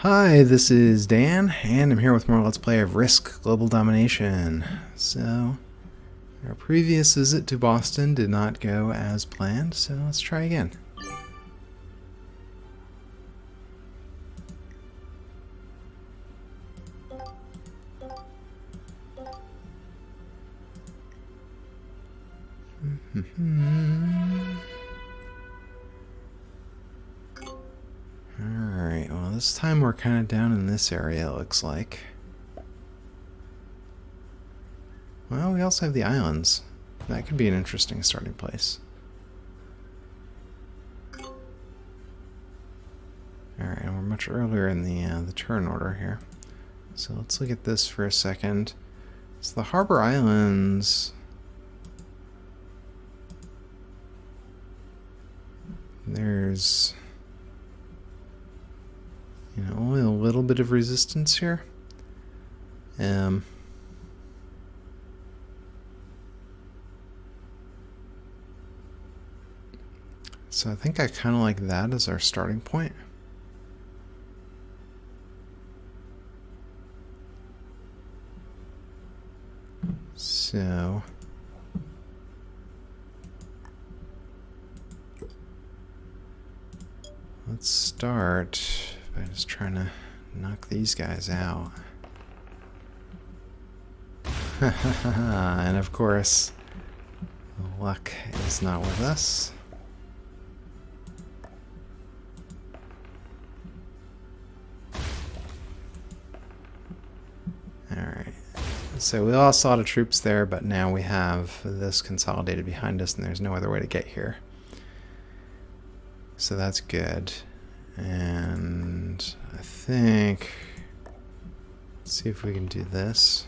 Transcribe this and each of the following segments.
Hi, this is Dan, and I'm here with more Let's Play of Risk Global Domination. So, our previous visit to Boston did not go as planned, so let's try again. Alright, well this time we're kind of down in this area, it looks like. Well, we also have the islands. That could be an interesting starting place. Alright, and we're much earlier in the turn order here. So let's look at this for a second. So the Harbor Islands... There's... only a little bit of resistance here. So I think I kind of like that as our starting point. So let's start by just trying to knock these guys out. And of course, luck is not with us. Alright, so we lost a lot of troops there, but now we have this consolidated behind us and there's no other way to get here. So that's good. And I think, let's see if we can do this.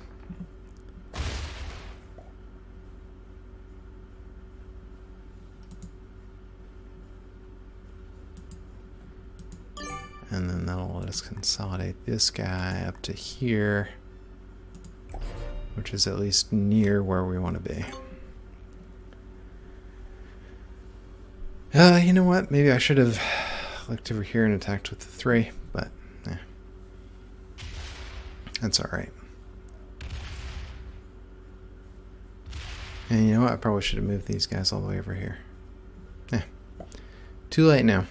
And then that'll let us consolidate this guy up to here, which is at least near where we want to be. You know what? Maybe I should have looked over here and attacked with the 3, but that's alright. And you know what? I probably should have moved these guys all the way over here. Too late now.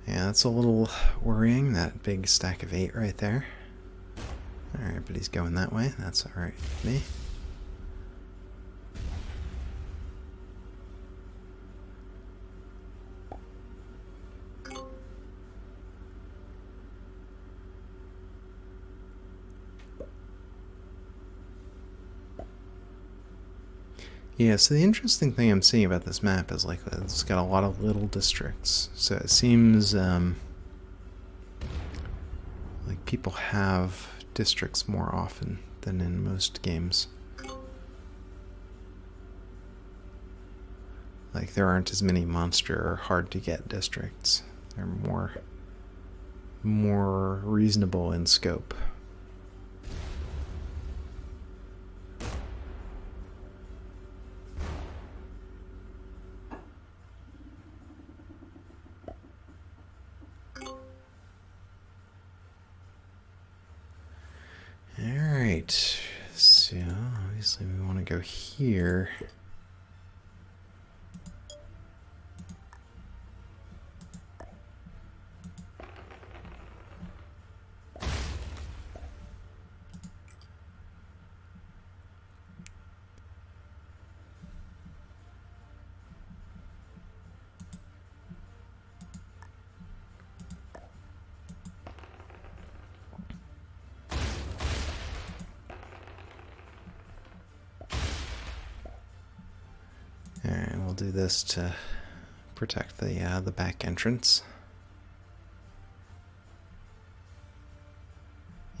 Yeah, that's a little worrying, that big stack of 8 right there. Alright, but he's going that way. That's alright with me. Yeah, so the interesting thing I'm seeing about this map is like it's got a lot of little districts. So it seems like people have districts more often than in most games. Like there aren't as many monster or hard to get districts. They're more reasonable in scope. Alright, so obviously we want to go here. Alright, we'll do this to protect the back entrance.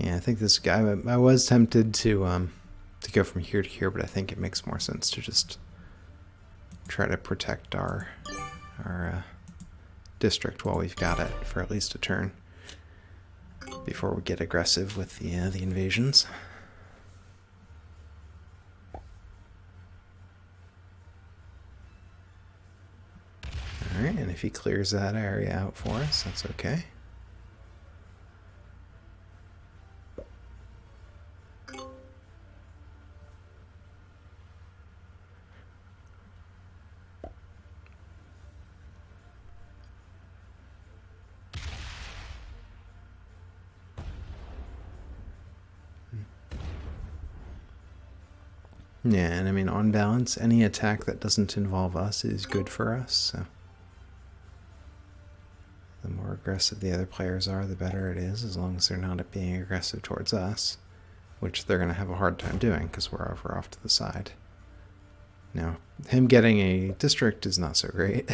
Yeah, I think this guy. I was tempted to go from here to here, but I think it makes more sense to just try to protect our district while we've got it for at least a turn before we get aggressive with the invasions. All right, and if he clears that area out for us, that's okay. Yeah, and I mean, on balance, any attack that doesn't involve us is good for us, so the more aggressive the other players are, the better it is, as long as they're not being aggressive towards us, which they're going to have a hard time doing because we're over off to the side. Now, him getting a district is not so great.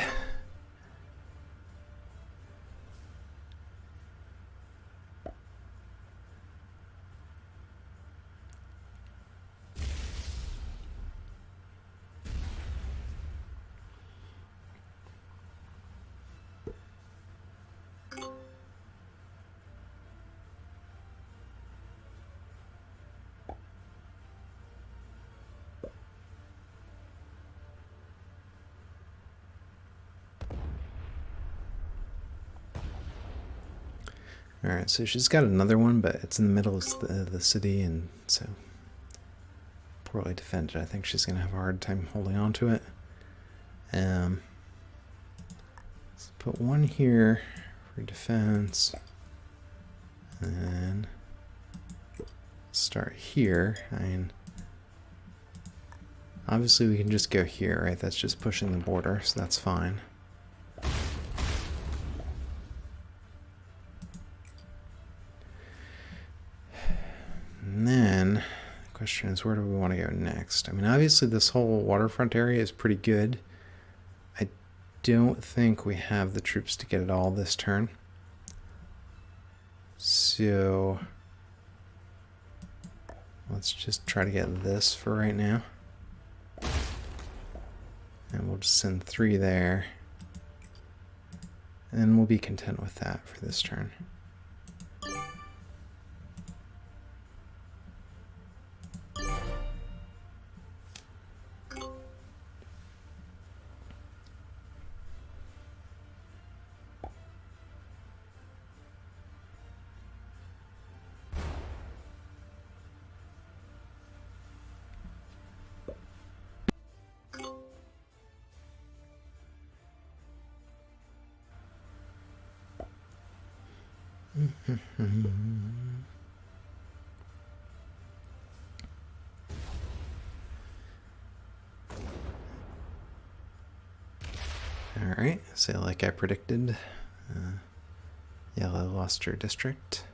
Alright, so she's got another one, but it's in the middle of the city, and so poorly defended. I think she's going to have a hard time holding on to it. Let's put one here for defense, and then start here. I mean, obviously we can just go here, right? That's just pushing the border, so that's fine. And then the question is, where do we want to go next? I mean, obviously this whole waterfront area is pretty good. I don't think we have the troops to get it all this turn. So let's just try to get this for right now. And we'll just send 3 there. And we'll be content with that for this turn. Alright, so like I predicted, Yellow lost her district.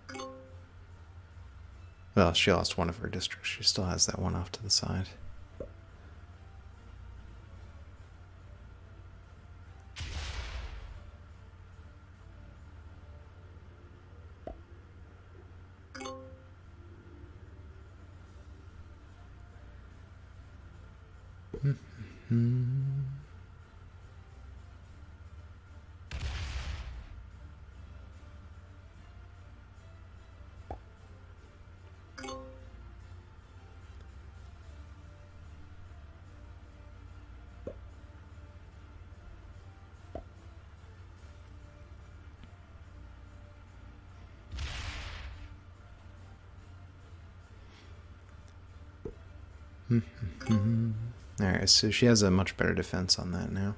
Well, she lost one of her districts. She still has that one off to the side. Alright, so she has a much better defense on that now.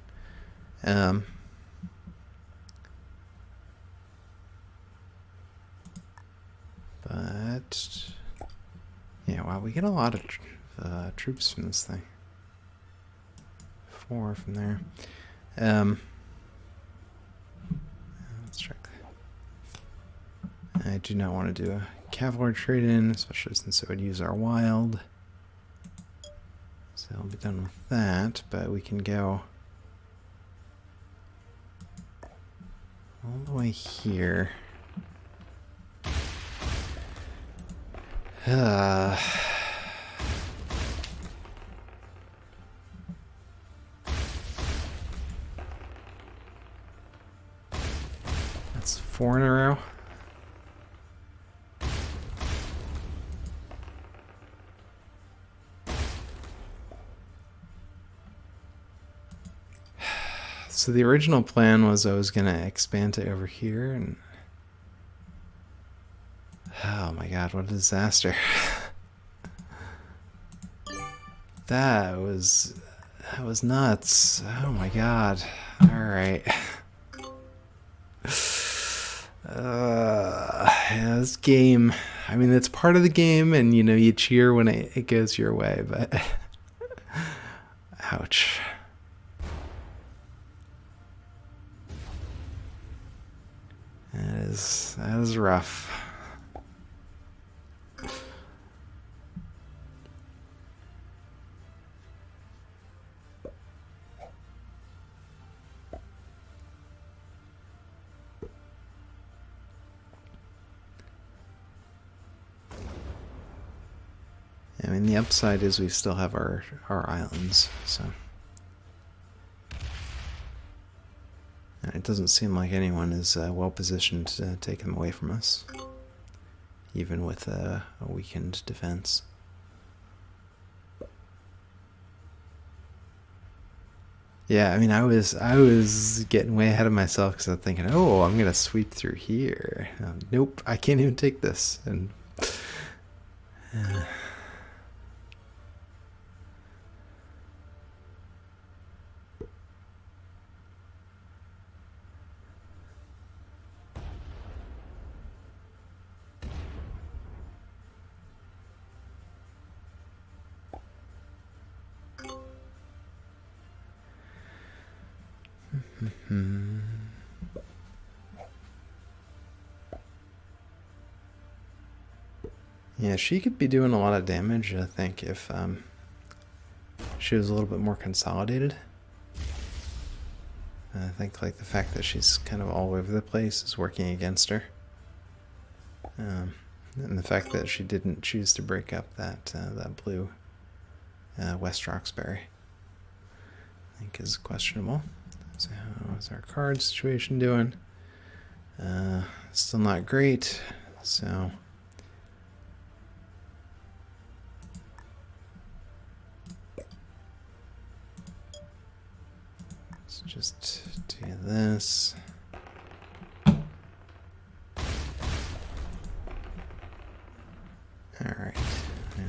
But yeah, wow, we get a lot of troops from this thing. 4 from there. Let's check. I do not want to do a cavalry trade-in, especially since it would use our wild. So I'll be done with that, but we can go all the way here. That's 4 in a row. So the original plan was I was going to expand to over here, and oh my god, what a disaster. That was nuts. Oh my god. Alright. Yeah, this game, I mean, it's part of the game, and you know, you cheer when it goes your way, but ouch. That is rough. I mean, the upside is we still have our islands, so. And it doesn't seem like anyone is well positioned to take them away from us, even with a weakened defense. Yeah, I mean, I was getting way ahead of myself because I was thinking, oh, I'm gonna sweep through here. Nope, I can't even take this, and. Yeah, she could be doing a lot of damage, I think, if she was a little bit more consolidated. I think like the fact that she's kind of all over the place is working against her. And the fact that she didn't choose to break up that blue West Roxbury, I think is questionable. So how's our card situation doing? Still not great, so let's just do this. All right. Now.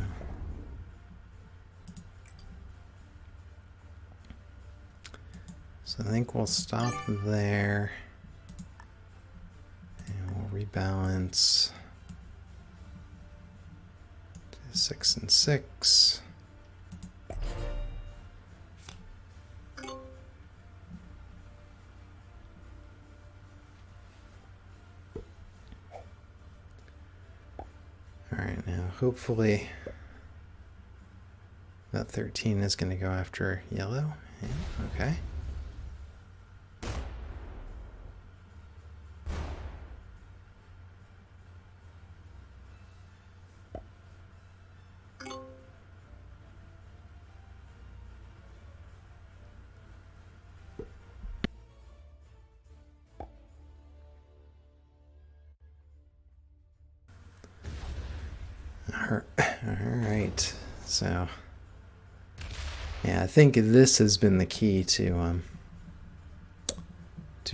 So I think we'll stop there. And we'll rebalance to 6 and 6. Alright, now hopefully that 13 is going to go after yellow. Yeah, okay. Alright, so yeah, I think this has been the key to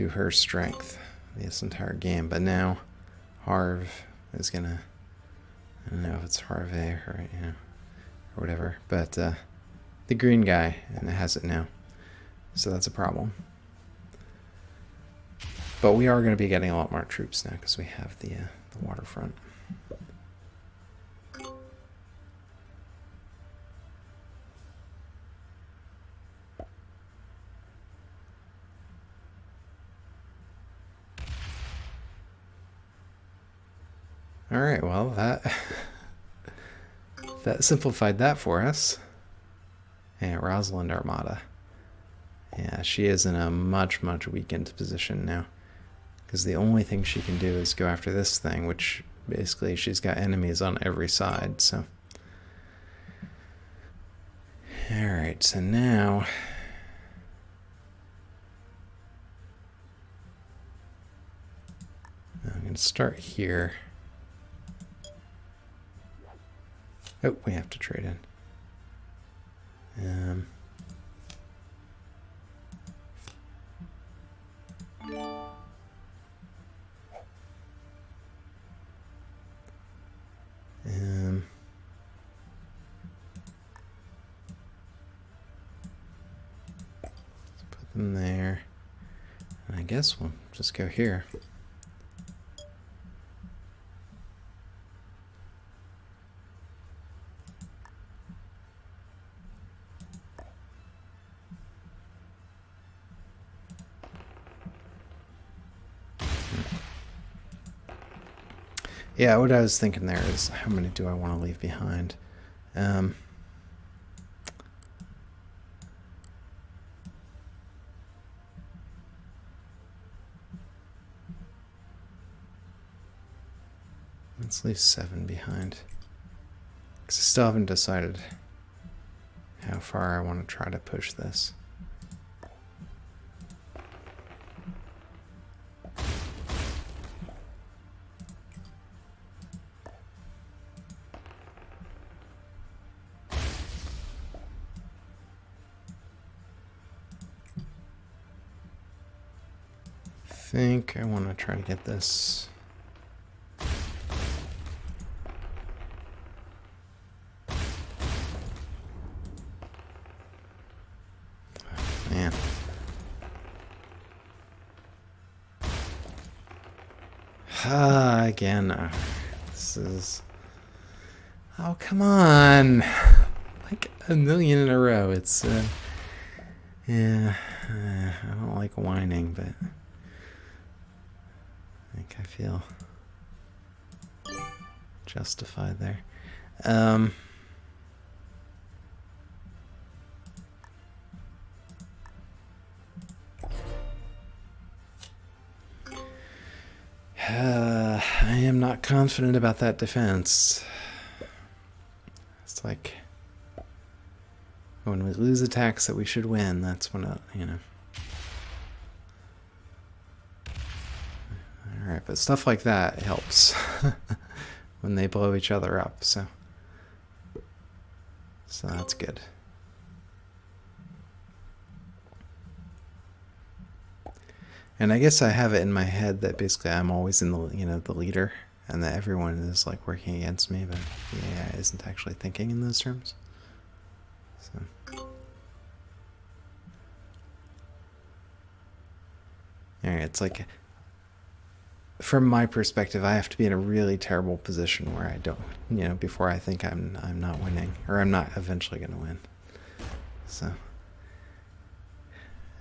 her strength this entire game. But now Harv is gonna, I don't know if it's Harve or or whatever, but the green guy, and it has it now, so that's a problem. But we are going to be getting a lot more troops now because we have the waterfront. All right, well, that simplified that for us. Yeah, Rosalind Armada. Yeah, she is in a much weakened position now, because the only thing she can do is go after this thing, which basically she's got enemies on every side, so. Alright, so now I'm going to start here. Oh, we have to trade in. Let's put them there. And I guess we'll just go here. Yeah, what I was thinking there is how many do I want to leave behind? Let's leave 7 behind. Because I still haven't decided how far I want to try to push this. I think I want to try to get this. Man. Again. This is. Oh, come on. Like a million in a row. It's. Yeah. I don't like whining, but. I think I feel justified there. I am not confident about that defense. It's like when we lose attacks that we should win, that's when, you know. Alright, but stuff like that helps when they blow each other up, so that's good. And I guess I have it in my head that basically I'm always in the, you know, the leader, and that everyone is like working against me, but the AI isn't actually thinking in those terms. So. Alright, it's like, from my perspective, I have to be in a really terrible position where I don't, you know, before I think I'm not winning, or I'm not eventually going to win. So.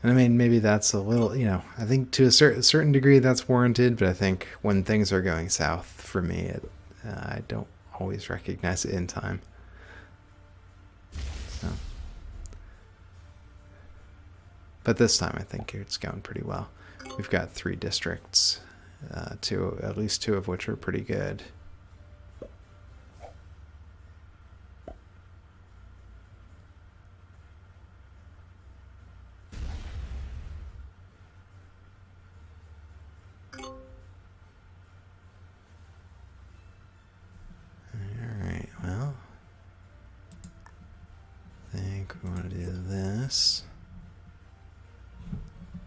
And I mean, maybe that's a little, you know, I think to a certain degree that's warranted, but I think when things are going south for me, I don't always recognize it in time. So. But this time I think it's going pretty well. We've got 3 districts, at least 2 of which are pretty good.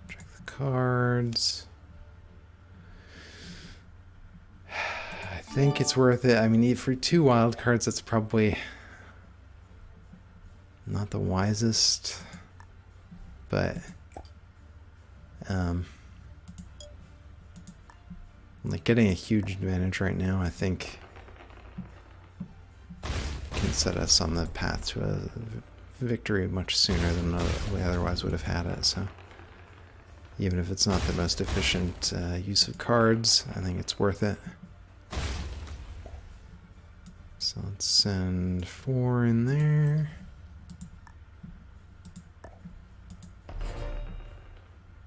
Check the cards. I think it's worth it. I mean, for 2 wild cards, that's probably not the wisest, but like getting a huge advantage right now, I think can set us on the path to a victory much sooner than we otherwise would have had it. So even if it's not the most efficient use of cards, I think it's worth it. So let's send 4 in there.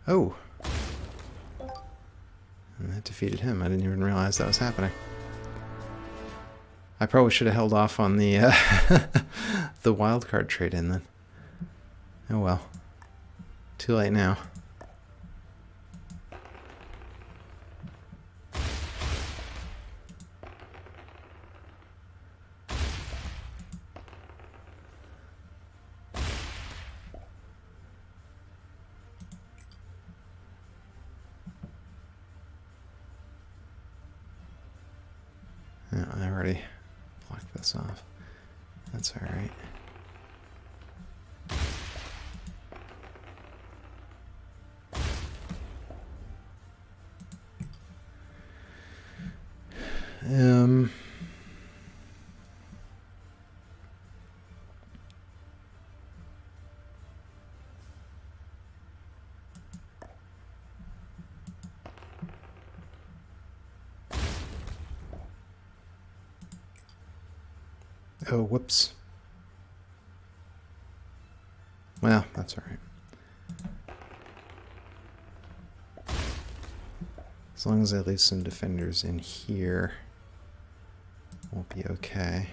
Oh! And that defeated him. I didn't even realize that was happening. I probably should have held off on the the wildcard trade in then. Oh well. Too late now. No, I already blocked this off. That's alright. Oh, whoops. Well, that's alright. As long as I leave some defenders in here, we'll be okay.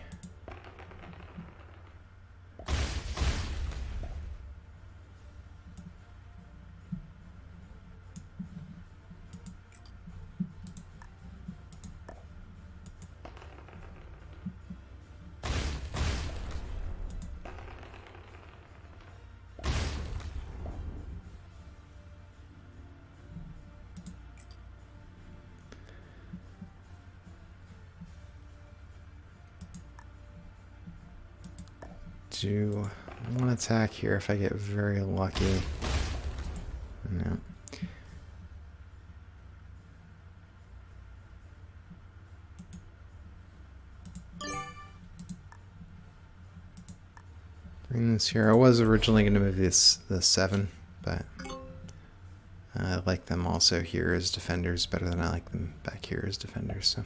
Do one attack here if I get very lucky. No. Bring this here. I was originally going to move the 7, but I like them also here as defenders better than I like them back here as defenders. So.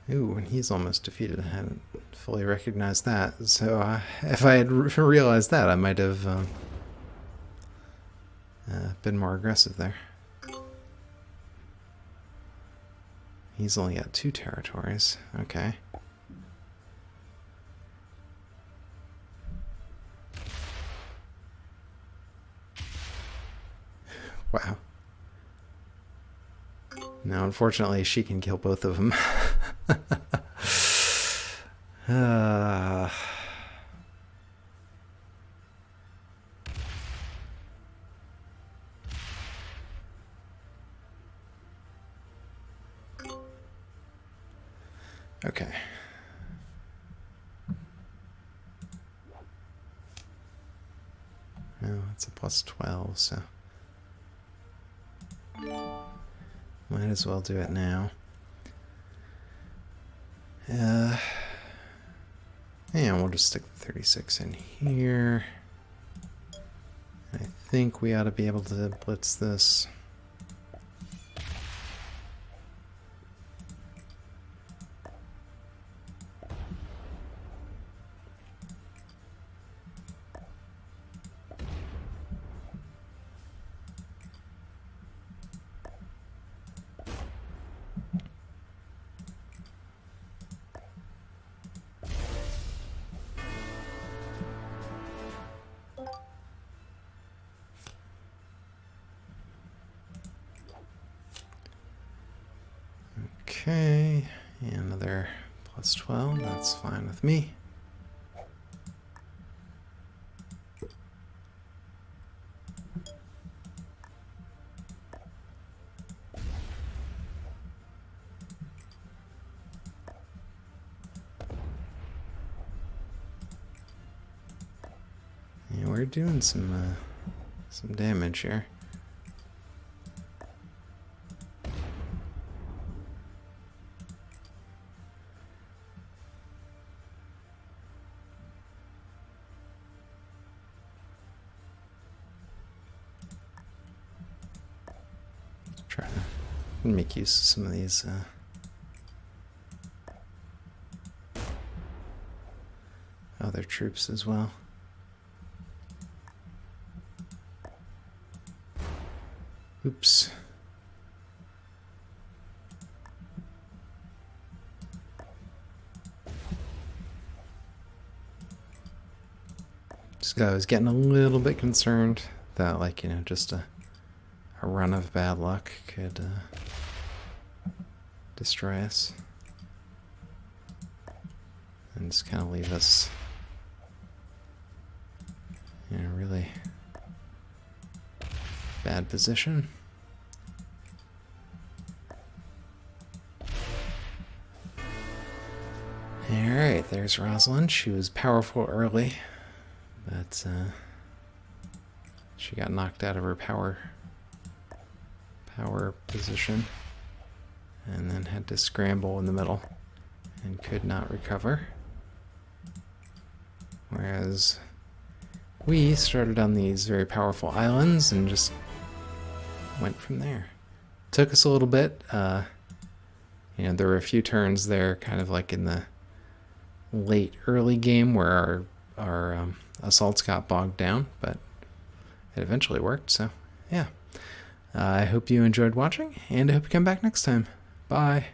Ooh, and he's almost defeated. I hadn't fully recognized that. So if I had realized that, I might have been more aggressive there. He's only got 2 territories. Okay. Wow. Now, unfortunately, she can kill both of them. Okay. Well, it's a +12, so might as well do it now. And we'll just stick the 36 in here. I think we ought to be able to blitz this. Okay, and another +12, that's fine with me. Yeah, we're doing some damage here. can make use of some of these other troops as well. Oops. I was getting a little bit concerned that, like, you know, just a run of bad luck could destroy us and just kind of leave us in a really bad position. Alright, there's Rosalind. She was powerful early, but she got knocked out of her power position and then had to scramble in the middle and could not recover. Whereas we started on these very powerful islands and just went from there. Took us a little bit. You know, there were a few turns there, kind of like in the early game where our assaults got bogged down, but it eventually worked. So yeah, I hope you enjoyed watching, and I hope you come back next time. Bye.